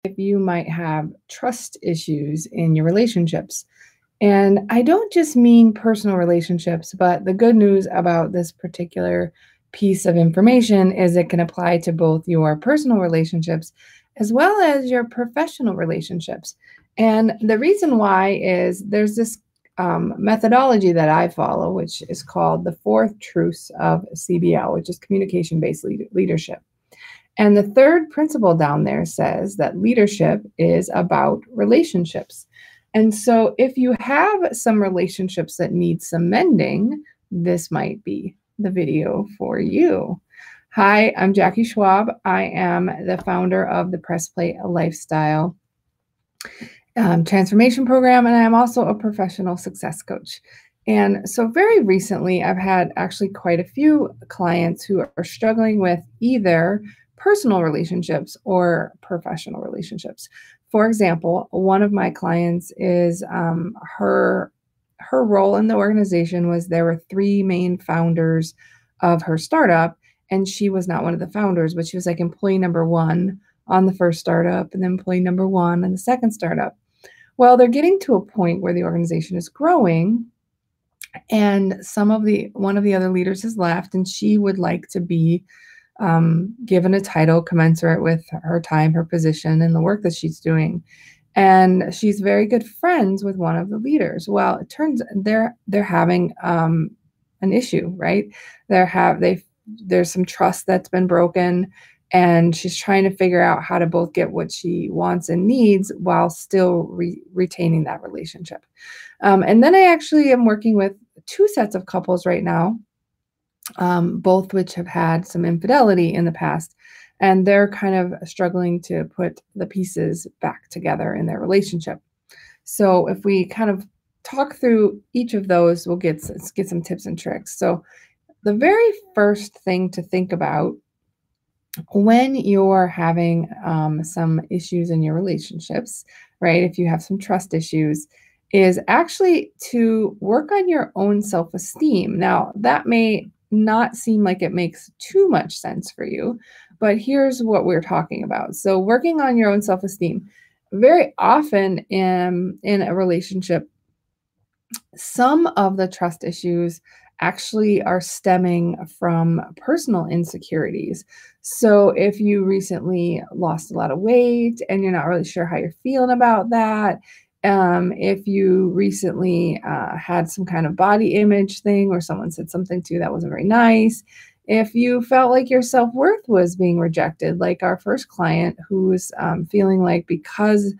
if you might have trust issues in your relationships. And I don't just mean personal relationships, but the good news about this particular piece of information is it can apply to both your personal relationships as well as your professional relationships. And the reason why is there's this methodology that I follow, which is called the 4 truths of CBL, which is communication-based leadership. And the third principle down there says that leadership is about relationships. And so if you have some relationships that need some mending, this might be the video for you. Hi, I'm Jackie Schwab. I am the founder of the Press Play Lifestyle Transformation Program, and I'm also a professional success coach. And so very recently, I've had actually quite a few clients who are struggling with either personal relationships or professional relationships. For example, one of my clients is her role in the organization was there were 3 main founders of her startup, and she was not one of the founders, but she was like employee number 1 on the first startup and then employee number 1 on the second startup. Well, they're getting to a point where the organization is growing, and one of the other leaders has left, and she would like to be given a title commensurate with her time, her position, and the work that she's doing. And she's very good friends with one of the leaders. Well, it turns they're having an issue, right? There's some trust that's been broken, and she's trying to figure out how to both get what she wants and needs while still retaining that relationship. And then I actually am working with 2 sets of couples right now, both which have had some infidelity in the past, and they're kind of struggling to put the pieces back together in their relationship. So if we kind of talk through each of those, we'll get some tips and tricks. So the very first thing to think about when you're having some issues in your relationships, right? If you have some trust issues, is actually to work on your own self-esteem. Now, that may not seem like it makes too much sense for you, but here's what we're talking about. So working on your own self-esteem, very often in a relationship, some of the trust issues actually are stemming from personal insecurities. So if you recently lost a lot of weight and you're not really sure how you're feeling about that, if you recently had some kind of body image thing where someone said something to you that wasn't very nice, if you felt like your self-worth was being rejected, like our first client who's feeling like because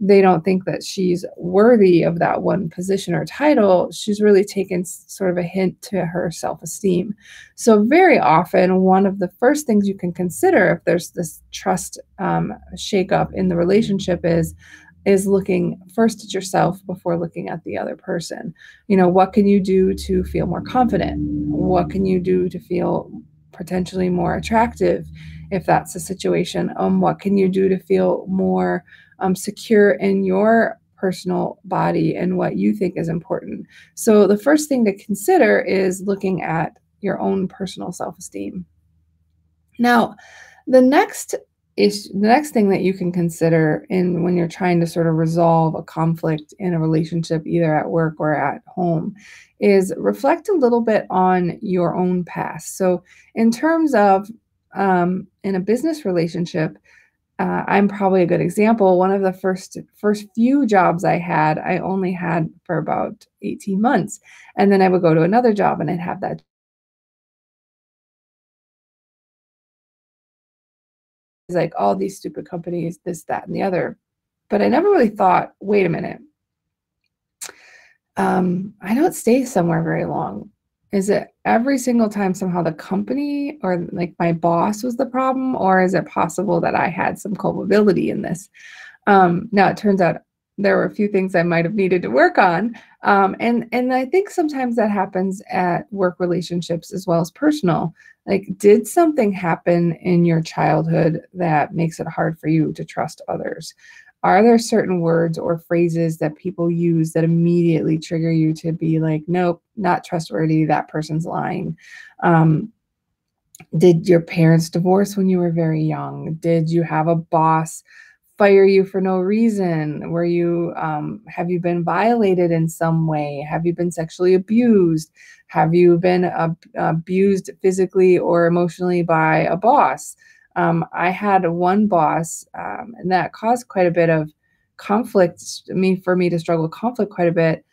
they don't think that she's worthy of that one position or title, she's really taken sort of a hint to her self-esteem. So very often, one of the first things you can consider if there's this trust shakeup in the relationship is looking first at yourself before looking at the other person. You know, what can you do to feel more confident? What can you do to feel potentially more attractive if that's the situation? What can you do to feel more secure in your personal body and what you think is important? So the first thing to consider is looking at your own personal self-esteem. Now, the next thing that you can consider when you're trying to sort of resolve a conflict in a relationship, either at work or at home, is reflect a little bit on your own past. So in terms of in a business relationship, I'm probably a good example. One of the first few jobs I had, I only had for about 18 months. And then I would go to another job and I'd have that like all these stupid companies, this, that, and the other. But I never really thought, wait a minute, I don't stay somewhere very long. Is it every single time somehow the company or like my boss was the problem, or is it possible that I had some culpability in this? Now it turns out there were a few things I might have needed to work on. And I think sometimes that happens at work relationships as well as personal. Like, did something happen in your childhood that makes it hard for you to trust others? Are there certain words or phrases that people use that immediately trigger you to be like, nope, not trustworthy, that person's lying? Did your parents divorce when you were very young? Did you have a boss fire you for no reason? Have you been violated in some way? Have you been sexually abused? Have you been abused physically or emotionally by a boss? I had one boss, and that caused quite a bit of conflict, for me to struggle with conflict quite a bit,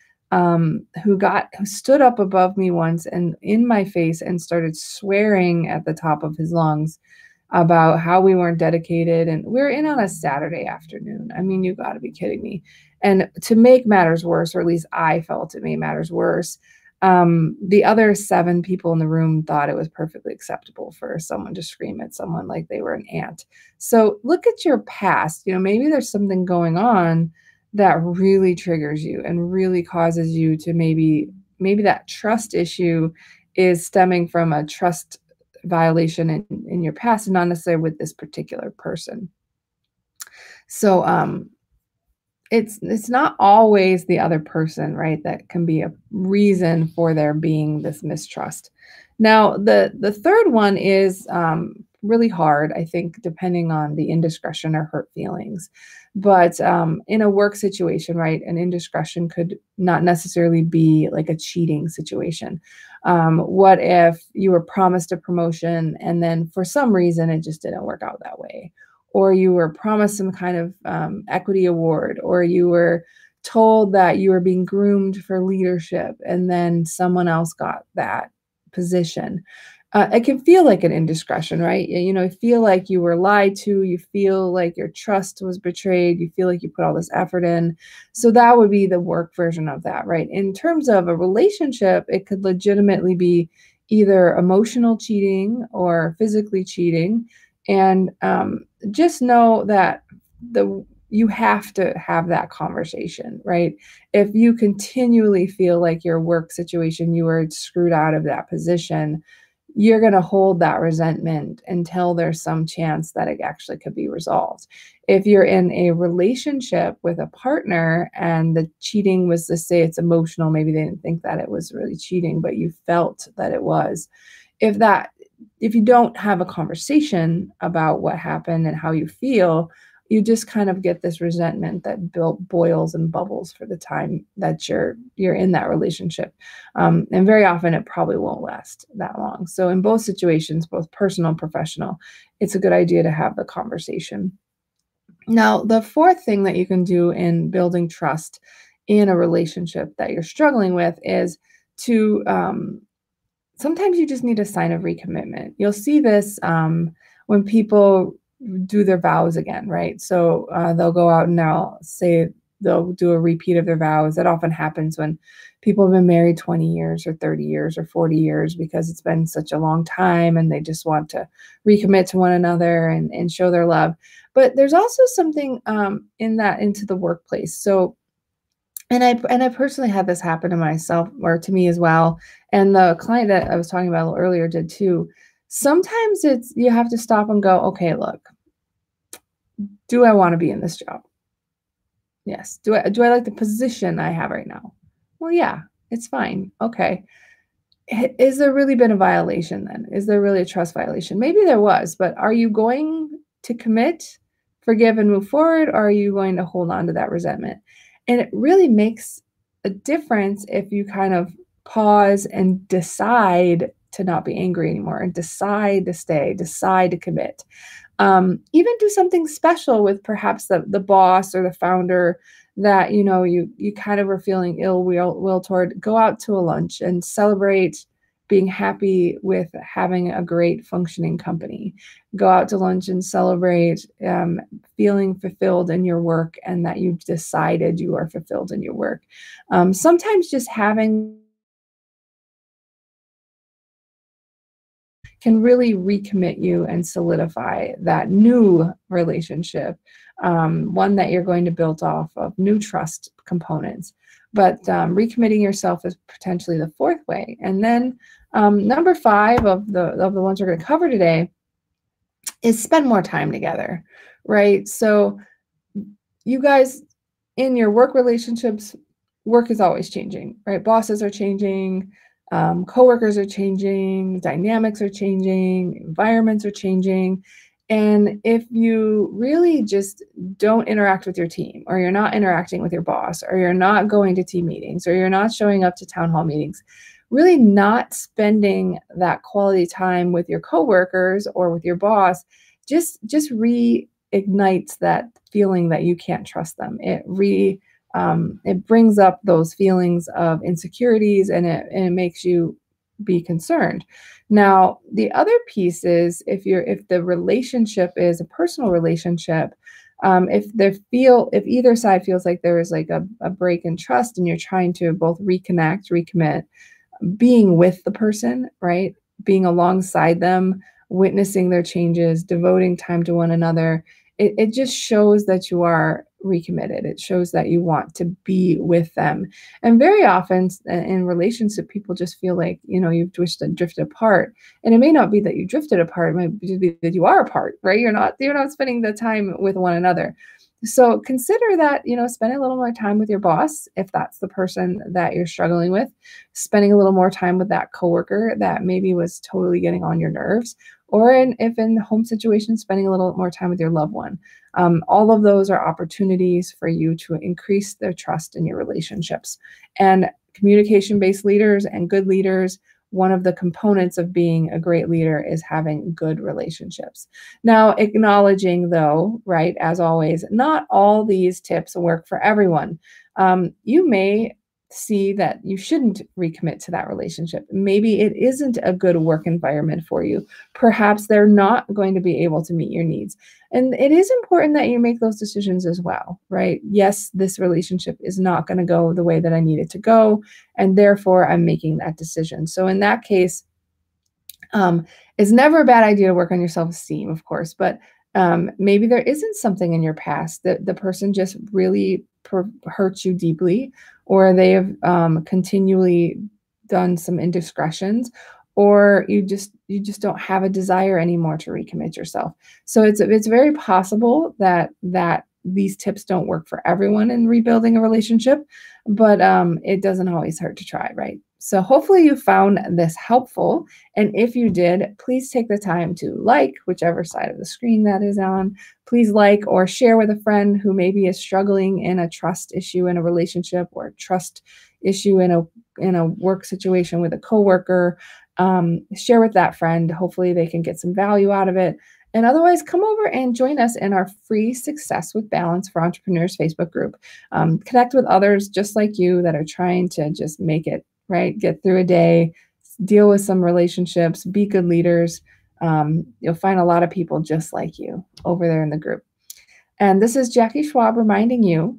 who stood up above me once and in my face and started swearing at the top of his lungs about how we weren't dedicated, and we're in on a Saturday afternoon. I mean, you got to be kidding me. And to make matters worse, or at least I felt it made matters worse, the other 7 people in the room thought it was perfectly acceptable for someone to scream at someone like they were an ant. So look at your past. Maybe there's something going on that really triggers you and really causes you to maybe that trust issue is stemming from a trust violation in your past, and not necessarily with this particular person. So it's not always the other person, right? That can be a reason for there being this mistrust. Now, the third one is really hard, I think, depending on the indiscretion or hurt feelings. But in a work situation, right, an indiscretion could not necessarily be like a cheating situation. What if you were promised a promotion and then for some reason it just didn't work out that way? Or you were promised some kind of equity award, or you were told that you were being groomed for leadership and then someone else got that position. It can feel like an indiscretion, right? You feel like you were lied to, you feel like your trust was betrayed, you feel like you put all this effort in. So that would be the work version of that, right? In terms of a relationship, it could legitimately be either emotional cheating or physically cheating. And just know that you have to have that conversation, right? If you continually feel like your work situation, you were screwed out of that position, you're going to hold that resentment until there's some chance that it actually could be resolved. If you're in a relationship with a partner and the cheating was, to say it's emotional, maybe they didn't think that it was really cheating, but you felt that it was. If you don't have a conversation about what happened and how you feel, you just kind of get this resentment that boils and bubbles for the time that you're in that relationship. And very often it probably won't last that long. So in both situations, both personal and professional, it's a good idea to have the conversation. Now, the fourth thing that you can do in building trust in a relationship that you're struggling with is to sometimes you just need a sign of recommitment. You'll see this when people do their vows again, right? So they'll go out and they'll do a repeat of their vows. That often happens when people have been married 20 years or 30 years or 40 years because it's been such a long time and they just want to recommit to one another and show their love. But there's also something into the workplace. So and I personally had this happen to myself or to me as well. And the client that I was talking about a little earlier did too. Sometimes you have to stop and go, okay, look, do I want to be in this job? Yes. Do I like the position I have right now? Well, yeah, it's fine. Okay. Is there really been a violation then? Is there really a trust violation? Maybe there was, but are you going to commit, forgive, and move forward? Or are you going to hold on to that resentment? And it really makes a difference if you kind of pause and decide to not be angry anymore and decide to stay, decide to commit. Even do something special with perhaps the boss or the founder that you kind of were feeling ill will toward. Go out to a lunch and celebrate being happy with having a great functioning company. Go out to lunch and celebrate feeling fulfilled in your work and that you've decided you are fulfilled in your work. Sometimes just having can really recommit you and solidify that new relationship, one that you're going to build off of new trust components. But recommitting yourself is potentially the fourth way. And then number 5 of the ones we're going to cover today is spend more time together, right? So you guys in your work relationships, work is always changing, right? Bosses are changing. Coworkers are changing, dynamics are changing, environments are changing. And if you really just don't interact with your team, or you're not interacting with your boss, or you're not going to team meetings, or you're not showing up to town hall meetings, really not spending that quality time with your coworkers or with your boss, just reignites that feeling that you can't trust them. It brings up those feelings of insecurities, and it makes you be concerned. Now, the other piece is if the relationship is a personal relationship, if either side feels like there is like a break in trust, and you're trying to both reconnect, recommit, being with the person, right? Being alongside them, witnessing their changes, devoting time to one another. It just shows that you are recommitted. It shows that you want to be with them. And very often in relationship, people just feel like, you've drifted apart. And it may not be that you drifted apart, it might just be that you are apart, right? You're not spending the time with one another. So consider that, spending a little more time with your boss, if that's the person that you're struggling with, spending a little more time with that coworker that maybe was totally getting on your nerves, or if in home situations, spending a little more time with your loved one. All of those are opportunities for you to increase their trust in your relationships. And communication-based leaders and good leaders, one of the components of being a great leader is having good relationships. Now, acknowledging though, right, as always, not all these tips work for everyone. You may see that you shouldn't recommit to that relationship. Maybe it isn't a good work environment for you. Perhaps they're not going to be able to meet your needs. And it is important that you make those decisions as well, right? Yes, this relationship is not going to go the way that I need it to go, and therefore I'm making that decision. So in that case, it's never a bad idea to work on your self-esteem, of course, but maybe there isn't something in your past that the person just really hurts you deeply, or they have continually done some indiscretions, or you just don't have a desire anymore to recommit yourself. So it's very possible that these tips don't work for everyone in rebuilding a relationship, but it doesn't always hurt to try, right? So hopefully you found this helpful. And if you did, please take the time to like whichever side of the screen that is on. Please like or share with a friend who maybe is struggling in a trust issue in a relationship, or a trust issue in a work situation with a coworker. Share with that friend. Hopefully they can get some value out of it. And otherwise, come over and join us in our free Success with Balance for Entrepreneurs Facebook group. Connect with others just like you that are trying to just make it, right? Get through a day, deal with some relationships, be good leaders. You'll find a lot of people just like you over there in the group. And this is Jackie Schwab reminding you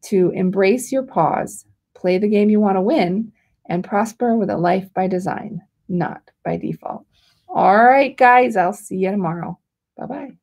to embrace your pause, play the game you want to win, and prosper with a life by design, not by default. All right, guys, I'll see you tomorrow. Bye-bye.